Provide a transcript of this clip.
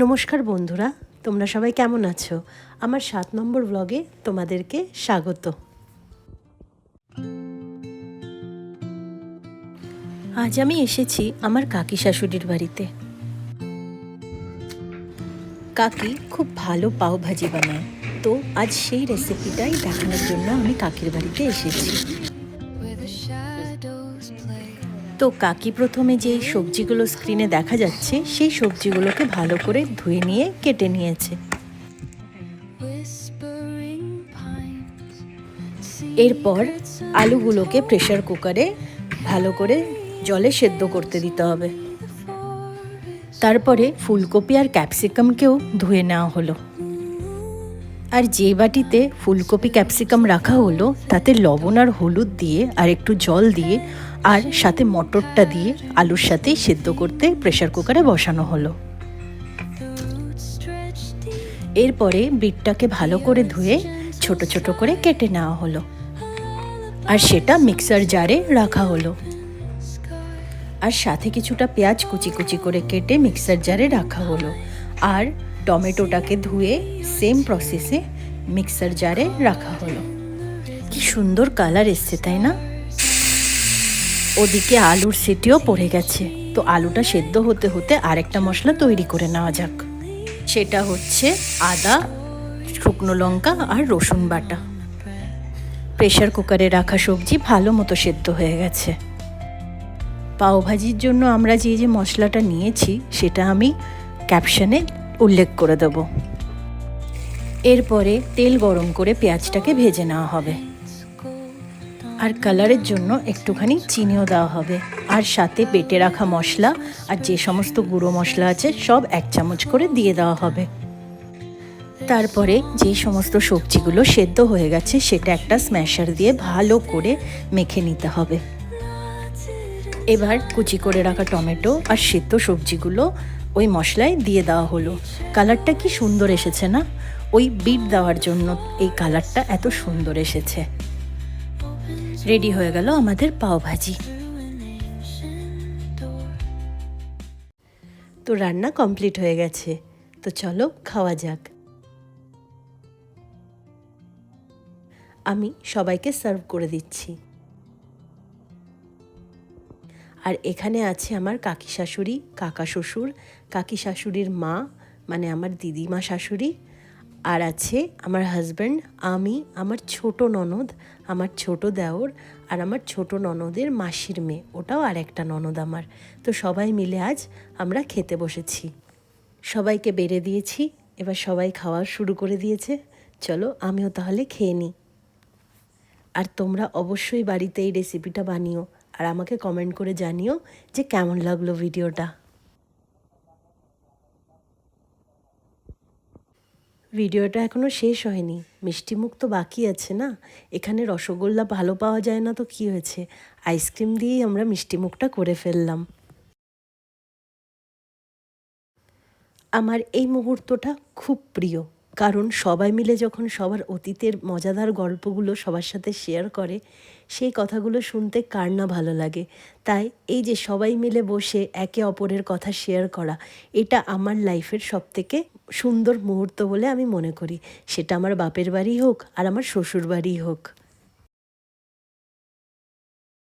নমস্কার বন্ধুরা, তোমরা সবাই কেমন আছো? আমার ৭ নম্বর ব্লগে তোমাদেরকে স্বাগত। আজ আমি এসেছি আমার কাকি শাশুড়ির বাড়িতে। কাকি খুব ভালো পাও ভাজি বানায়, তো আজ সেই রেসিপিটাই দেখানোর জন্য আমি কাকির বাড়িতে এসেছি। তো কাকি প্রথমে যে সবজিগুলো স্ক্রিনে দেখা যাচ্ছে সেই সবজিগুলোকে ভালো করে ধুয়ে নিয়ে কেটে নিয়েছে। এরপর আলুগুলোকে প্রেসার কুকারে ভালো করে জলে সেদ্ধ করতে দিতে হবে। তারপরে ফুলকপি আর ক্যাপসিকামকেও ধুয়ে নেওয়া হলো। আর যে বাটিতে ফুলকপি ক্যাপসিকাম রাখা হলো তাতে লবণ আর হলুদ দিয়ে আর একটু জল দিয়ে আর সাথে মটরটা দিয়ে আলুর সাথে সেদ্ধ করতে প্রেসার কুকারে বসানো হলো। এরপরে বিটটাকে ভালো করে ধুয়ে ছোট ছোট করে কেটে নেওয়া হলো আর সেটা মিক্সার জারে রাখা হলো। আর সাথে কিছুটা পেঁয়াজ কুচি কুচি করে কেটে মিক্সার জারে রাখা হলো। আর টমেটোটাকে ধুয়ে সেম প্রসেসে মিক্সার জারে রাখা হলো। কি সুন্দর কালার এসছে, তাই না? ওদিকে আলুর সিটিও পড়ে গেছে, তো আলুটা সেদ্ধ হতে হতে আরেকটা মশলা তৈরি করে নেওয়া যাক। সেটা হচ্ছে আদা, শুকনো লঙ্কা আর রসুন বাটা। প্রেসার কুকারে রাখা সবজি ভালো মতো সেদ্ধ হয়ে গেছে। পাওভাজির জন্য আমরা যে যে মশলাটা নিয়েছি সেটা আমি ক্যাপশনে উল্লেখ করে দেব। এরপরে তেল গরম করে পেঁয়াজটাকে ভেজে নেওয়া হবে আর কালারের জন্য একটুখানি চিনিও দেওয়া হবে। আর সাথে বেটে রাখা মশলা আর যে সমস্ত গুঁড়ো মশলা আছে সব 1 চামচ করে দিয়ে দেওয়া হবে। তারপরে যে সমস্ত সবজিগুলো সেদ্ধ হয়ে গেছে সেটা একটা স্ম্যাশার দিয়ে ভালো করে মেখে নিতে হবে। এবার কুচি করে রাখা টমেটো আর সেদ্ধ সবজিগুলো ওই মশলায় দিয়ে দেওয়া হলো। কালারটা কি সুন্দর এসেছে না? ওই বিট দেওয়ার জন্য এই কালারটা এত সুন্দর এসেছে। রেডি হয়ে গেল আমাদের পাওভাজি। তো রান্না কমপ্লিট হয়ে গেছে, তো চলো খাওয়া যাক। আমি সবাইকে সার্ভ করে দিচ্ছি। আর এখানে আছে আমার কাকি শাশুড়ি, কাকা শ্বশুর, কাকি শাশুড়ির মা মানে আমার দিদিমা শাশুড়ি, আর আছে আমার হাজব্যান্ড, আমি, আমার ছোট ননদ, আমার ছোট দেওর আর আমার ছোট ননদের মাসির মেয়ে, ওটাও আর একটা ননদ আমার। তো সবাই মিলে আজ আমরা খেতে বসেছি। সবাইকে বেড়ে দিয়েছি, এবার সবাই খাওয়া শুরু করে দিয়েছে। চলো আমিও তাহলে খেয়ে নিই। আর তোমরা অবশ্যই বাড়িতে এই রেসিপিটা বানিও আর আমাকে কমেন্ট করে জানিও যে কেমন লাগলো ভিডিওটা। ভিডিওটা এখনও শেষ হয়নি, মিষ্টিমুখ তো বাকি আছে না। এখানে রসগোল্লা ভালো পাওয়া যায় না তো কি হয়েছে, আইসক্রিম দিয়েই আমরা মিষ্টিমুখটা করে ফেললাম। আমার এই মুহূর্তটা খুব প্রিয়, কারণ সবাই মিলে যখন সবার অতীতের মজাদার গল্পগুলো সবার সাথে শেয়ার করে সেই কথাগুলো শুনতে কার না ভালো লাগে। তাই এই যে সবাই মিলে বসে একে অপরের কথা শেয়ার করা, এটা আমার লাইফের সবথেকে সুন্দর মুহূর্ত বলে আমি মনে করি। সেটা আমার বাপের বাড়ি হোক আর আমার শ্বশুর বাড়ি হোক।